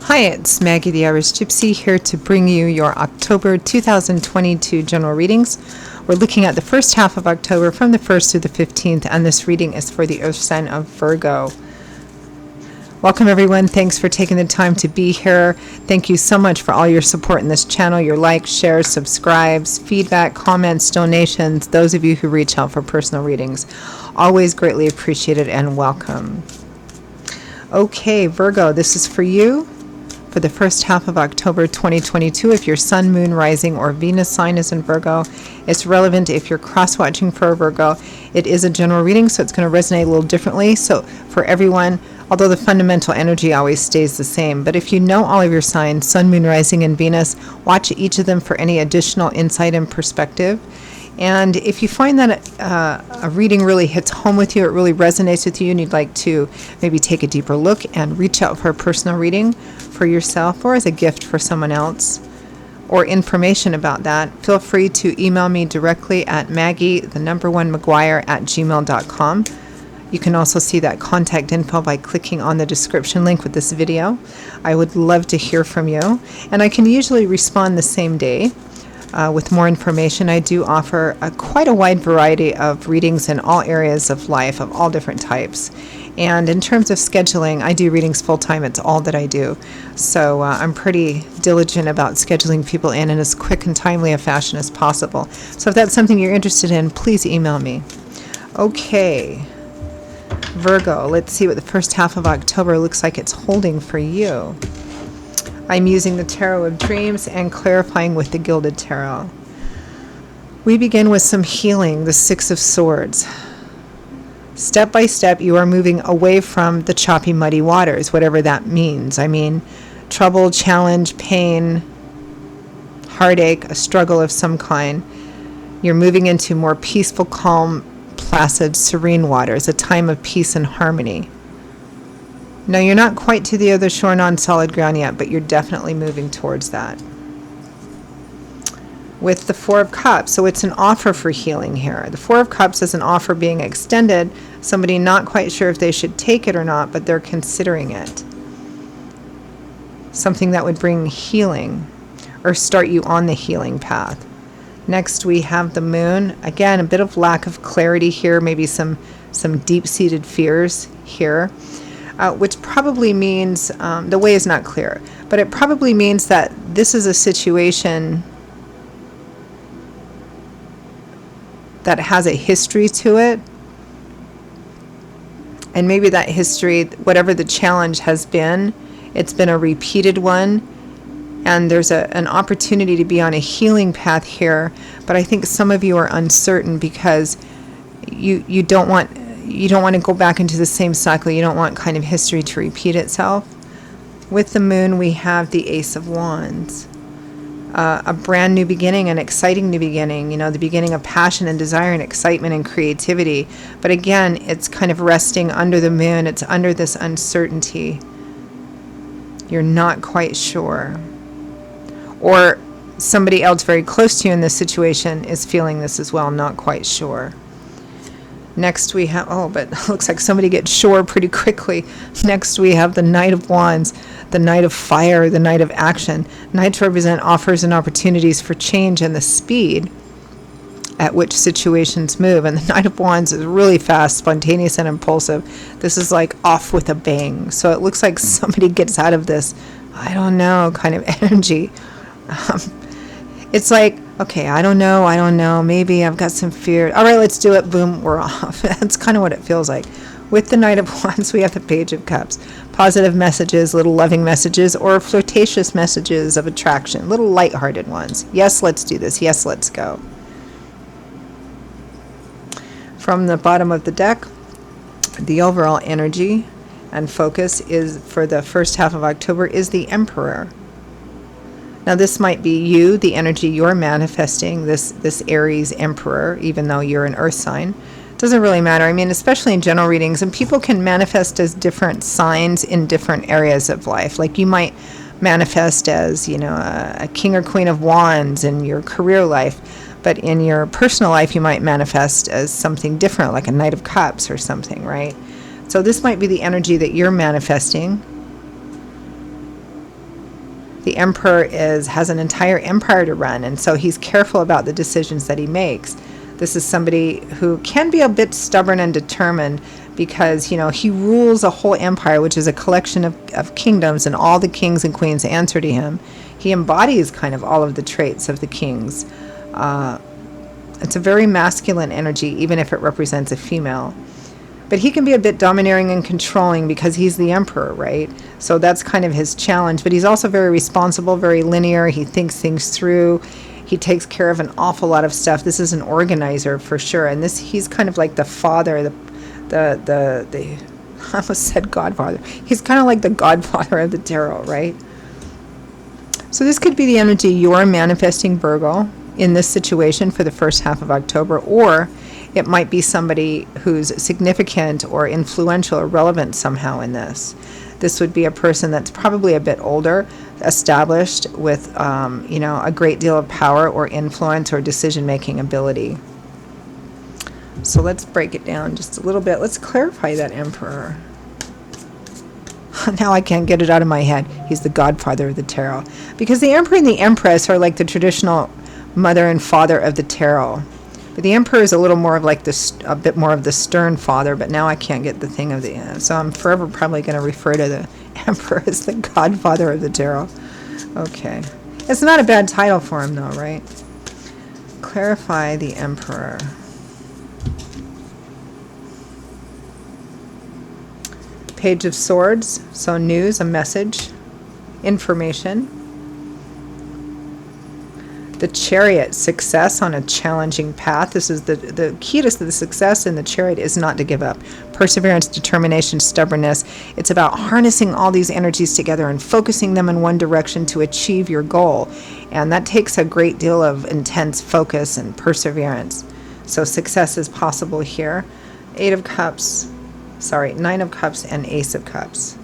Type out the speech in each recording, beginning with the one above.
Hi, it's Maggie the Irish Gypsy here to bring you your October 2022 general readings. We're looking at the first half of October from the 1st through the 15th, and this reading is for the Earth sign of Virgo. Welcome everyone. Thanks for taking the time to be here. Thank you so much for all your support in this channel, your likes, shares, subscribes, feedback, comments, donations, those of you who reach out for personal readings. Always greatly appreciated and welcome. Okay, Virgo, this is for you for the first half of October 2022. If your Sun, Moon, Rising, or Venus sign is in Virgo, it's relevant if you're cross-watching for a Virgo. It is a general reading, so it's going to resonate a little differently. So for everyone, although the fundamental energy always stays the same. But if you know all of your signs, Sun, Moon, Rising, and Venus, watch each of them for any additional insight and perspective. And if you find that a reading really hits home with you, it really resonates with you, and you'd like to maybe take a deeper look and reach out for a personal reading for yourself or as a gift for someone else, or information about that, feel free to email me directly at Maggie1McGuire@gmail.com. You can also see that contact info by clicking on the description link with this video. I would love to hear from you, and I can usually respond the same day. With more information. I do offer quite a wide variety of readings in all areas of life, of all different types. And in terms of scheduling, I do readings full-time. It's all that I do. So I'm pretty diligent about scheduling people in as quick and timely a fashion as possible. So if that's something you're interested in, please email me. Okay, Virgo, let's see what the first half of October looks like it's holding for you. I'm using the Tarot of Dreams and clarifying with the Gilded Tarot. We begin with some healing, the Six of Swords. Step by step, you are moving away from the choppy, muddy waters, whatever that means. I mean, trouble, challenge, pain, heartache, a struggle of some kind. You're moving into more peaceful, calm, placid, serene waters, a time of peace and harmony. No, you're not quite to the other shore on solid ground yet, but you're definitely moving towards that. With the Four of Cups, so it's an offer for healing here. The Four of Cups is an offer being extended, somebody not quite sure if they should take it or not, but they're considering it. Something that would bring healing or start you on the healing path. Next, we have the Moon. Again, a bit of lack of clarity here, maybe some deep-seated fears here. Which probably means, the way is not clear, but it probably means that this is a situation that has a history to it. And maybe that history, whatever the challenge has been, it's been a repeated one. And there's an opportunity to be on a healing path here. But I think some of you are uncertain because you don't want to go back into the same cycle. You don't want kind of history to repeat itself. With the Moon, we have the Ace of Wands. A brand new beginning, an exciting new beginning. You know, the beginning of passion and desire and excitement and creativity. But again, it's kind of resting under the Moon. It's under this uncertainty. You're not quite sure. Or somebody else very close to you in this situation is feeling this as well, not quite sure. Next we have, but it looks like somebody gets sure pretty quickly. Next we have the Knight of Wands, the Knight of Fire, the Knight of Action. Knights represent offers and opportunities for change and the speed at which situations move. And the Knight of Wands is really fast, spontaneous, and impulsive. This is like off with a bang. So it looks like somebody gets out of this, I don't know, kind of energy. It's like, okay, I don't know, maybe I've got some fear. All right, let's do it. Boom, we're off. That's kind of what it feels like. With the Knight of Wands, we have the Page of Cups. Positive messages, little loving messages, or flirtatious messages of attraction, little lighthearted ones. Yes, let's do this. Yes, let's go. From the bottom of the deck, the overall energy and focus is for the first half of October is the Emperor. Now this might be you, the energy you're manifesting, this Aries Emperor, even though you're an earth sign. Doesn't really matter. I mean, especially in general readings, and people can manifest as different signs in different areas of life. Like you might manifest as, a King or Queen of Wands in your career life, but in your personal life you might manifest as something different, like a Knight of Cups or something, right? So this might be the energy that you're manifesting. The Emperor has an entire empire to run, and so he's careful about the decisions that he makes. This is somebody who can be a bit stubborn and determined because, he rules a whole empire, which is a collection of kingdoms, and all the kings and queens answer to him. He embodies kind of all of the traits of the kings. It's a very masculine energy, even if it represents a female. But he can be a bit domineering and controlling because he's the emperor, right? So that's kind of his challenge. But he's also very responsible, very linear. He thinks things through. He takes care of an awful lot of stuff. This is an organizer for sure. And he's kind of like the father, I almost said godfather. He's kind of like the godfather of the tarot, right? So this could be the energy you're manifesting, Virgo, in this situation for the first half of October, or it might be somebody who's significant or influential or relevant somehow in this. This would be a person that's probably a bit older, established with, a great deal of power or influence or decision-making ability. So let's break it down just a little bit. Let's clarify that Emperor. Now I can't get it out of my head. He's the godfather of the tarot. Because the Emperor and the Empress are like the traditional mother and father of the tarot. But the Emperor is a little more of like a bit more of the stern father, but now I can't get the thing of the so I'm forever probably going to refer to the Emperor as the godfather of the tarot. Okay. It's not a bad title for him though, right? Clarify the Emperor. Page of Swords, so news, a message, information. The Chariot, success on a challenging path. This is the key to the success in the Chariot is not to give up. Perseverance, determination, stubbornness. It's about harnessing all these energies together and focusing them in one direction to achieve your goal. And that takes a great deal of intense focus and perseverance. So success is possible here. Nine of Cups and Ace of Cups.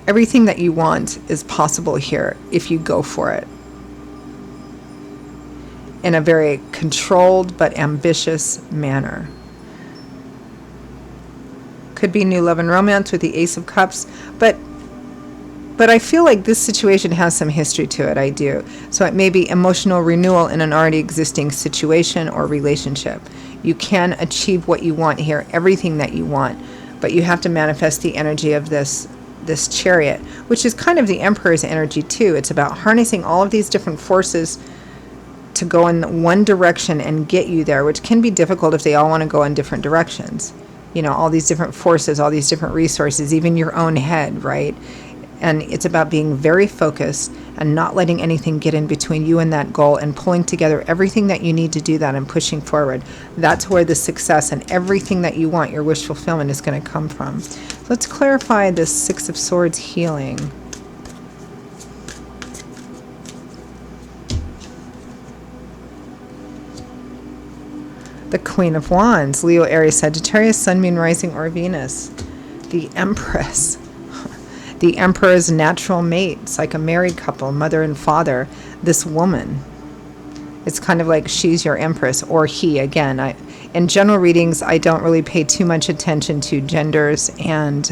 Everything that you want is possible here if you go for it in a very controlled but ambitious manner. Could be new love and romance with the Ace of Cups, but I feel like this situation has some history to it. I do. So it may be emotional renewal in an already existing situation or relationship. You can achieve what you want here, everything that you want, but you have to manifest the energy of this Chariot, which is kind of the Emperor's energy too. It's about harnessing all of these different forces to go in one direction and get you there, which can be difficult if they all want to go in different directions. All these different forces, all these different resources, even your own head, right? And it's about being very focused and not letting anything get in between you and that goal and pulling together everything that you need to do that and pushing forward. That's where the success and everything that you want, your wish fulfillment, is going to come from. Let's clarify this Six of Swords healing. The Queen of Wands, Leo, Aries, Sagittarius, Sun, Moon, Rising, or Venus. The Empress. The Emperor's natural mate. It's like a married couple, mother and father. This woman. It's kind of like she's your Empress, or he. Again, in general readings, I don't really pay too much attention to genders and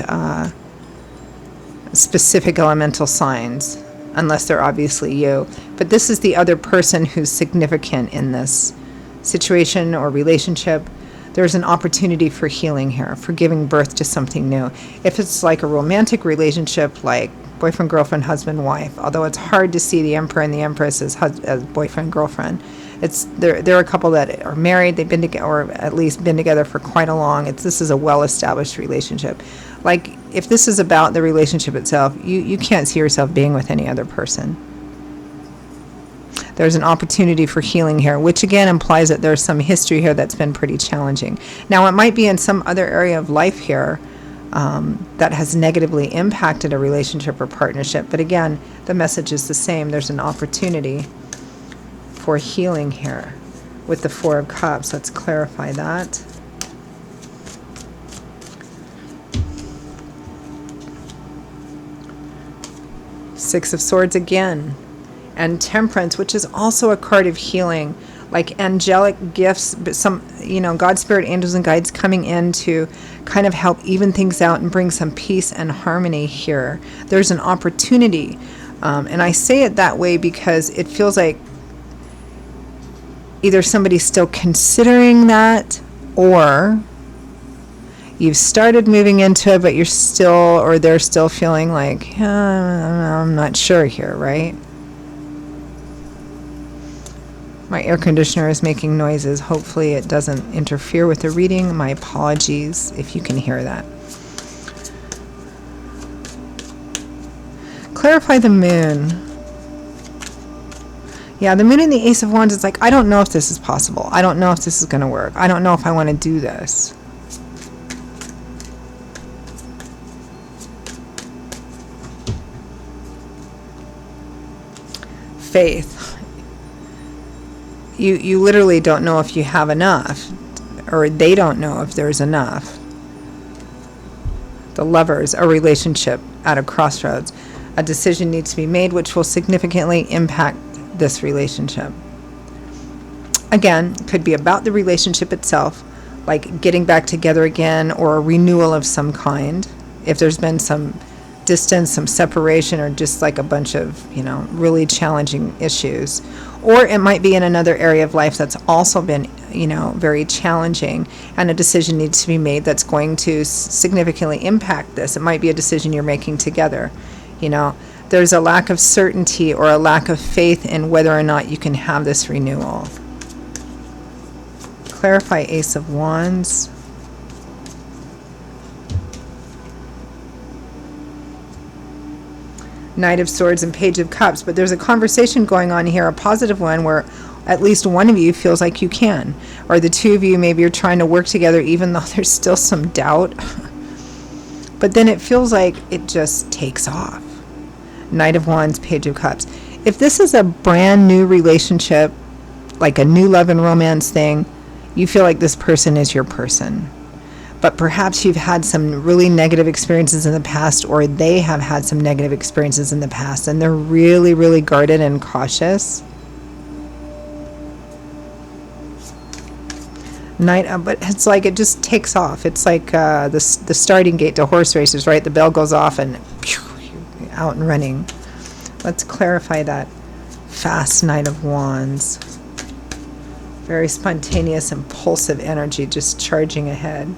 specific elemental signs, unless they're obviously you. But this is the other person who's significant in this situation or relationship. There's an opportunity for healing here, for giving birth to something new. If it's like a romantic relationship, like boyfriend, girlfriend, husband, wife, although it's hard to see the Emperor and the Empress as boyfriend, girlfriend. They're a couple that are married, they've been together, or at least been together for quite a long. This is a well-established relationship. Like, if this is about the relationship itself, you can't see yourself being with any other person. There's an opportunity for healing here, which again implies that there's some history here that's been pretty challenging. Now, it might be in some other area of life here that has negatively impacted a relationship or partnership. But again, the message is the same. There's an opportunity for healing here with the Four of Cups. Let's clarify that. Six of Swords again. And Temperance, which is also a card of healing. like angelic gifts, but some, God, spirit, angels, and guides coming in to kind of help even things out and bring some peace and harmony here. There's an opportunity. And I say it that way because it feels like either somebody's still considering that, or you've started moving into it, but you're still, or they're still feeling like, I'm not sure here, right? My air conditioner is making noises. Hopefully it doesn't interfere with the reading. My apologies if you can hear that. Clarify the moon. Yeah, the moon and the Ace of Wands is like, I don't know if this is possible. I don't know if this is going to work. I don't know if I want to do this. Faith. You literally don't know if you have enough, or they don't know if there's enough. The Lovers, a relationship at a crossroads. A decision needs to be made which will significantly impact this relationship. Again, could be about the relationship itself, like getting back together again, or a renewal of some kind. If there's been some distance, some separation, or just like a bunch of, really challenging issues. Or it might be in another area of life that's also been, very challenging, and a decision needs to be made that's going to significantly impact this. It might be a decision you're making together. There's a lack of certainty or a lack of faith in whether or not you can have this renewal. Clarify Ace of Wands. Knight of Swords and Page of Cups. But there's a conversation going on here, a positive one, where at least one of you feels like you can. Or the two of you, maybe you're trying to work together even though there's still some doubt. But then it feels like it just takes off. Knight of Wands, Page of Cups. If this is a brand new relationship, like a new love and romance thing, you feel like this person is your person. But perhaps you've had some really negative experiences in the past, or they have had some negative experiences in the past, and they're really, really guarded and cautious. But it's like it just takes off. It's like the starting gate to horse races, right? The bell goes off and phew, out and running. Let's clarify that. Fast Knight of Wands. Very spontaneous, impulsive energy, just charging ahead.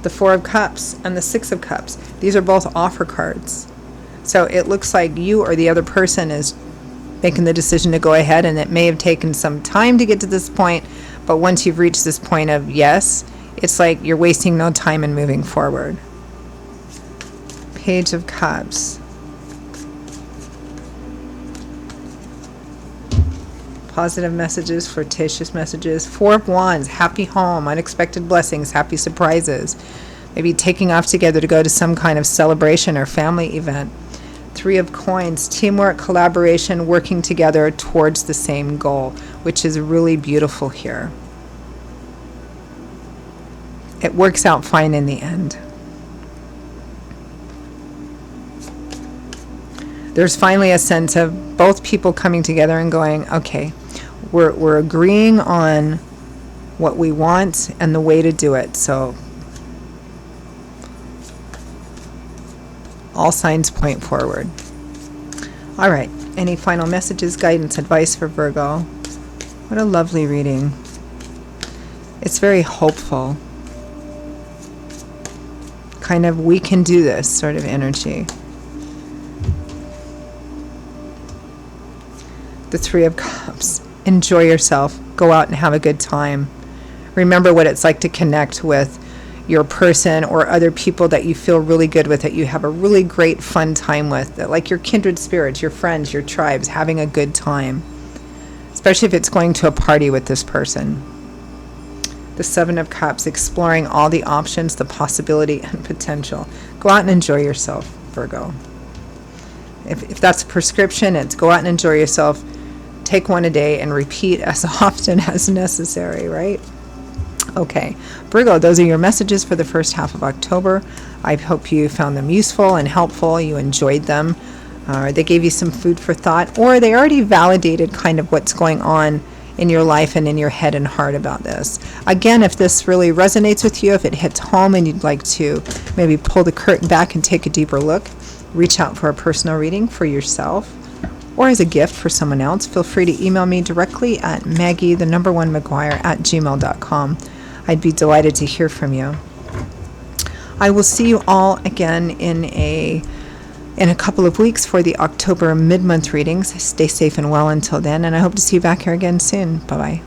The Four of Cups and the Six of Cups. These are both offer cards. So it looks like you or the other person is making the decision to go ahead, and it may have taken some time to get to this point, but once you've reached this point of yes, it's like you're wasting no time and moving forward. Page of Cups. Positive messages, flirtatious messages. Four of Wands, happy home, unexpected blessings, happy surprises. Maybe taking off together to go to some kind of celebration or family event. Three of Coins, teamwork, collaboration, working together towards the same goal, which is really beautiful here. It works out fine in the end. There's finally a sense of both people coming together and going, okay, we're agreeing on what we want and the way to do it. So all signs point forward. All right. Any final messages, guidance, advice for Virgo? What a lovely reading. It's very hopeful. Kind of, we can do this sort of energy. The Three of Cups. Enjoy yourself. Go out and have a good time. Remember what it's like to connect with your person or other people that you feel really good with, that you have a really great fun time with, that like your kindred spirits, your friends, your tribes, having a good time. Especially if it's going to a party with this person. The Seven of Cups, exploring all the options, the possibility and potential. Go out and enjoy yourself, Virgo. If that's a prescription, it's go out and enjoy yourself. Take one a day and repeat as often as necessary, right? Okay, Virgo, those are your messages for the first half of October. I hope you found them useful and helpful. You enjoyed them. They gave you some food for thought, or they already validated kind of what's going on in your life and in your head and heart about this. Again, if this really resonates with you, if it hits home and you'd like to maybe pull the curtain back and take a deeper look, reach out for a personal reading for yourself or as a gift for someone else, feel free to email me directly at maggie1mcguire@gmail.com. I'd be delighted to hear from you. I will see you all again in a couple of weeks for the October mid-month readings. Stay safe and well until then, and I hope to see you back here again soon. Bye-bye.